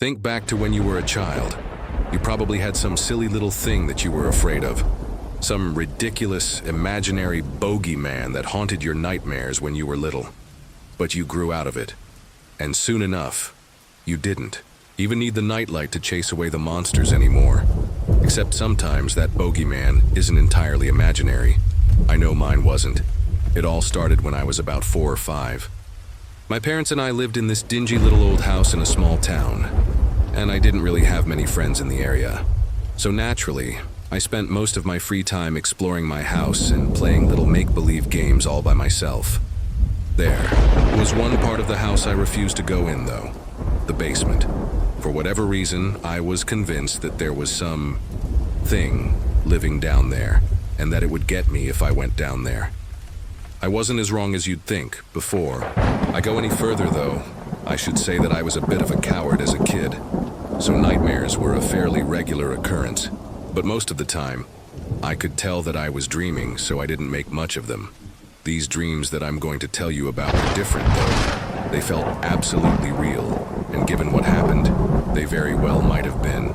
Think back to when you were a child. You probably had some silly little thing that you were afraid of. Some ridiculous, imaginary bogeyman that haunted your nightmares when you were little. But you grew out of it. And soon enough, you didn't even need the nightlight to chase away the monsters anymore. Except sometimes that bogeyman isn't entirely imaginary. I know mine wasn't. It all started when I was about 4 or 5. My parents and I lived in this dingy little old house in a small town, and I didn't really have many friends in the area. So naturally, I spent most of my free time exploring my house and playing little make-believe games all by myself. There was one part of the house I refused to go in, though, the basement. For whatever reason, I was convinced that there was some thing living down there, and that it would get me if I went down there. I wasn't as wrong as you'd think. Before I go any further, though, I should say that I was a bit of a coward as a kid, so nightmares were a fairly regular occurrence. But most of the time, I could tell that I was dreaming, so I didn't make much of them. These dreams that I'm going to tell you about were different, though. They felt absolutely real, and given what happened, they very well might have been.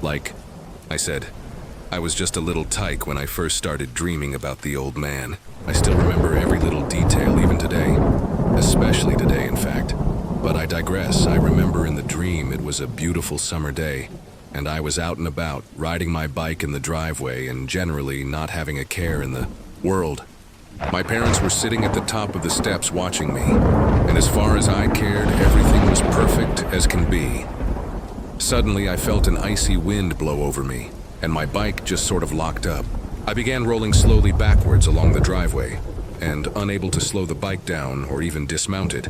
Like I said, I was just a little tyke when I first started dreaming about the old man. I still remember every little detail even today, especially today, in fact. But I digress. I remember in the dream it was a beautiful summer day, and I was out and about, riding my bike in the driveway and generally not having a care in the world. My parents were sitting at the top of the steps watching me, and as far as I cared, everything was perfect as can be. Suddenly, I felt an icy wind blow over me, and my bike just sort of locked up. I began rolling slowly backwards along the driveway, and unable to slow the bike down or even dismount it,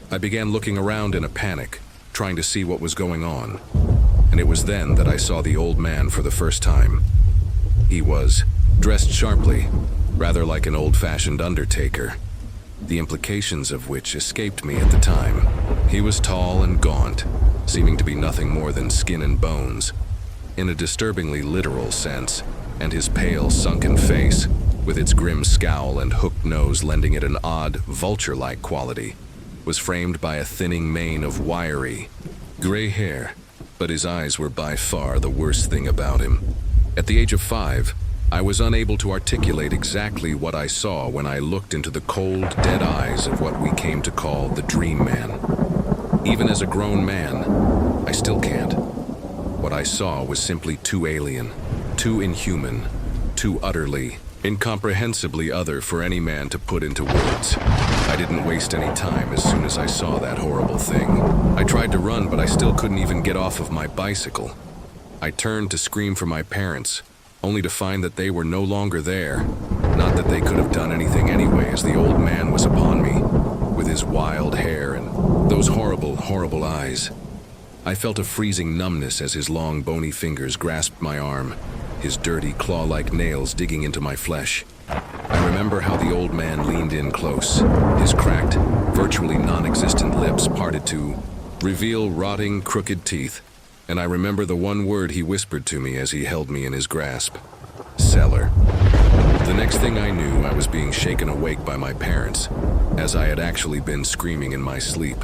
I began looking around in a panic, trying to see what was going on. And it was then that I saw the old man for the first time. He was dressed sharply, rather like an old-fashioned undertaker, the implications of which escaped me at the time. He was tall and gaunt, seeming to be nothing more than skin and bones, in a disturbingly literal sense, and his pale, sunken face, with its grim scowl and hooked nose lending it an odd, vulture-like quality, was framed by a thinning mane of wiry, gray hair, but his eyes were by far the worst thing about him. At the age of 5, I was unable to articulate exactly what I saw when I looked into the cold, dead eyes of what we came to call the Dream Man. Even as a grown man, I still can't. What I saw was simply too alien, too inhuman, too utterly, incomprehensibly other for any man to put into words. I didn't waste any time as soon as I saw that horrible thing. I tried to run, but I still couldn't even get off of my bicycle. I turned to scream for my parents, only to find that they were no longer there. Not that they could have done anything anyway, as the old man was upon me, with his wild hair and those horrible, horrible eyes. I felt a freezing numbness as his long, bony fingers grasped my arm, his dirty, claw-like nails digging into my flesh. I remember how the old man leaned in close, his cracked, virtually non-existent lips parted to reveal rotting, crooked teeth. And I remember the one word he whispered to me as he held me in his grasp: cellar. The next thing I knew, I was being shaken awake by my parents, as I had actually been screaming in my sleep.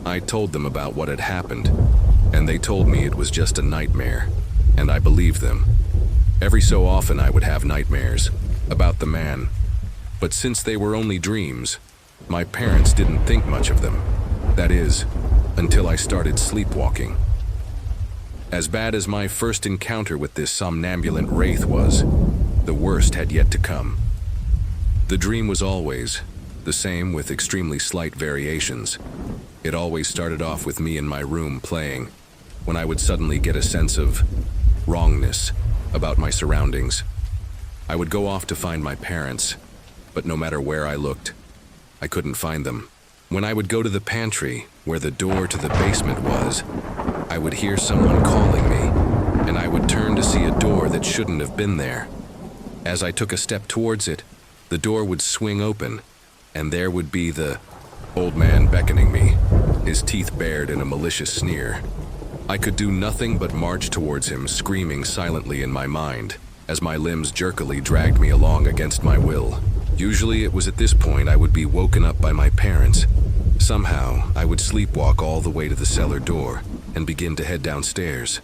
I told them about what had happened, and they told me it was just a nightmare, and I believed them. Every so often I would have nightmares about the man, but since they were only dreams, my parents didn't think much of them. That is, until I started sleepwalking. As bad as my first encounter with this somnambulant wraith was, the worst had yet to come. The dream was always the same, with extremely slight variations. It always started off with me in my room playing, when I would suddenly get a sense of wrongness about my surroundings. I would go off to find my parents, but no matter where I looked, I couldn't find them. When I would go to the pantry, where the door to the basement was, I would hear someone calling me, and I would turn to see a door that shouldn't have been there. As I took a step towards it, the door would swing open, and there would be the old man beckoning me, his teeth bared in a malicious sneer. I could do nothing but march towards him, screaming silently in my mind, as my limbs jerkily dragged me along against my will. Usually it was at this point I would be woken up by my parents. Somehow, I would sleepwalk all the way to the cellar door, and begin to head downstairs.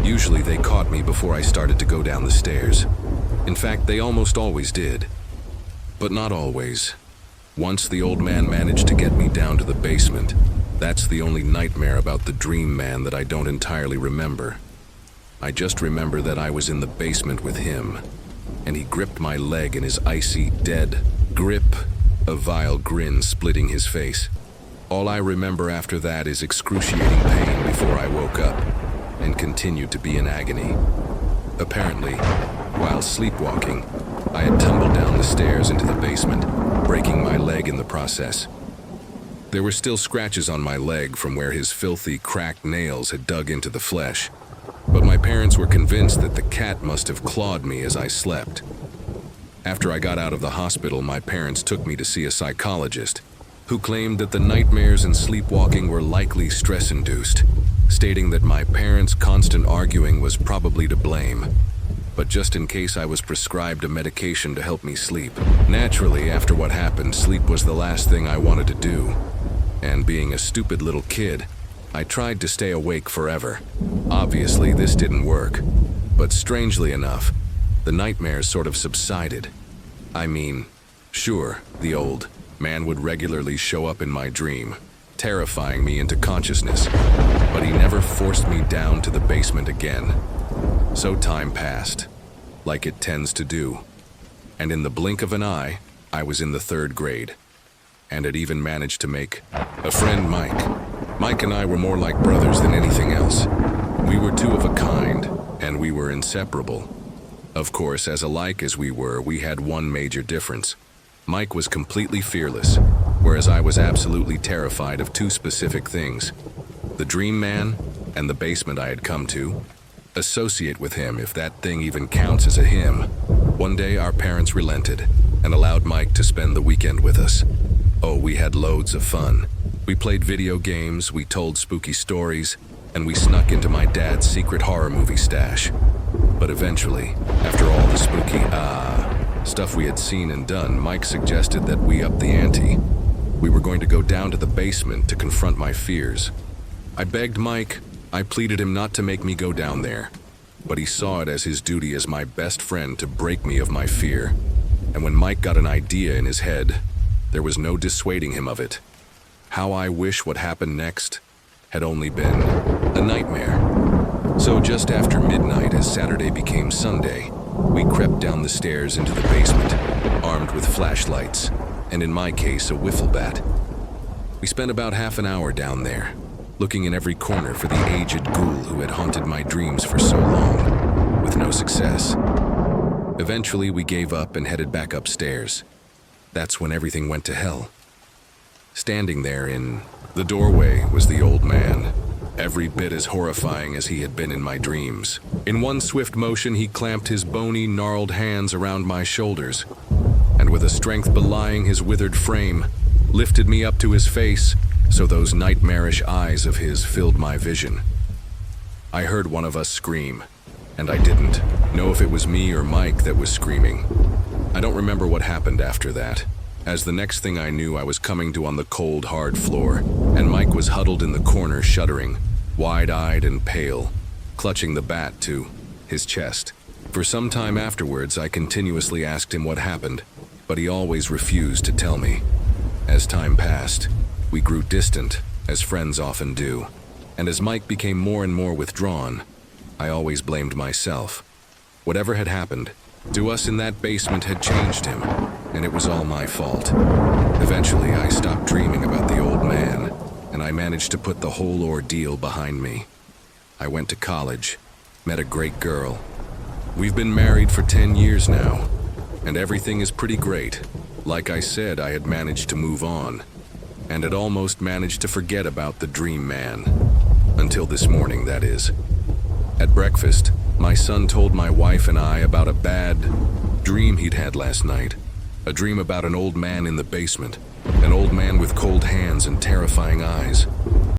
Usually they caught me before I started to go down the stairs. In fact, they almost always did. But not always. Once the old man managed to get me down to the basement. That's the only nightmare about the dream man that I don't entirely remember. I just remember that I was in the basement with him, and he gripped my leg in his icy, dead grip, a vile grin splitting his face. All I remember after that is excruciating pain before I woke up, and continued to be in agony. Apparently, while sleepwalking, I had tumbled down the stairs into the basement, breaking my leg in the process. There were still scratches on my leg from where his filthy, cracked nails had dug into the flesh, but my parents were convinced that the cat must have clawed me as I slept. After I got out of the hospital, my parents took me to see a psychologist, who claimed that the nightmares and sleepwalking were likely stress-induced, stating that my parents' constant arguing was probably to blame, but just in case I was prescribed a medication to help me sleep. Naturally, after what happened, sleep was the last thing I wanted to do, and being a stupid little kid, I tried to stay awake forever. Obviously, this didn't work, but strangely enough, the nightmares sort of subsided. I mean, sure, the old man would regularly show up in my dream, terrifying me into consciousness, but he never forced me down to the basement again. So time passed, like it tends to do, and in the blink of an eye, I was in the 3rd grade, and had even managed to make a friend, Mike. Mike and I were more like brothers than anything else. We were two of a kind, and we were inseparable. Of course, as alike as we were, we had one major difference. Mike was completely fearless, whereas I was absolutely terrified of 2 specific things: the dream man and the basement I had come to. Associate with him, if that thing even counts as a him. One day our parents relented and allowed Mike to spend the weekend with us. Oh, we had loads of fun. We played video games, we told spooky stories, and we snuck into my dad's secret horror movie stash. But eventually, after all the spooky, stuff we had seen and done, Mike suggested that we up the ante. We were going to go down to the basement to confront my fears. I begged Mike, I pleaded him not to make me go down there, but he saw it as his duty as my best friend to break me of my fear. And when Mike got an idea in his head, there was no dissuading him of it. How I wish what happened next had only been a nightmare. So just after midnight, as Saturday became Sunday, we crept down the stairs into the basement, armed with flashlights, and in my case, a wiffle bat. We spent about half an hour down there, looking in every corner for the aged ghoul who had haunted my dreams for so long, with no success. Eventually, we gave up and headed back upstairs. That's when everything went to hell. Standing there in the doorway was the old man, every bit as horrifying as he had been in my dreams. In one swift motion, he clamped his bony, gnarled hands around my shoulders, and with a strength belying his withered frame, lifted me up to his face, so those nightmarish eyes of his filled my vision. I heard one of us scream, and I didn't know if it was me or Mike that was screaming. I don't remember what happened after that, as the next thing I knew I was coming to on the cold, hard floor, and Mike was huddled in the corner shuddering, wide-eyed and pale, clutching the bat to his chest. For some time afterwards, I continuously asked him what happened, but he always refused to tell me. As time passed, we grew distant, as friends often do, and as Mike became more and more withdrawn, I always blamed myself. Whatever had happened to us in that basement had changed him, and it was all my fault. Eventually, I stopped dreaming about the old man, and I managed to put the whole ordeal behind me. I went to college, met a great girl. We've been married for 10 years now, and everything is pretty great. Like I said, I had managed to move on, and had almost managed to forget about the dream man. Until this morning, that is. At breakfast, my son told my wife and I about a bad dream he'd had last night. A dream about an old man in the basement, an old man with cold hands and terrifying eyes.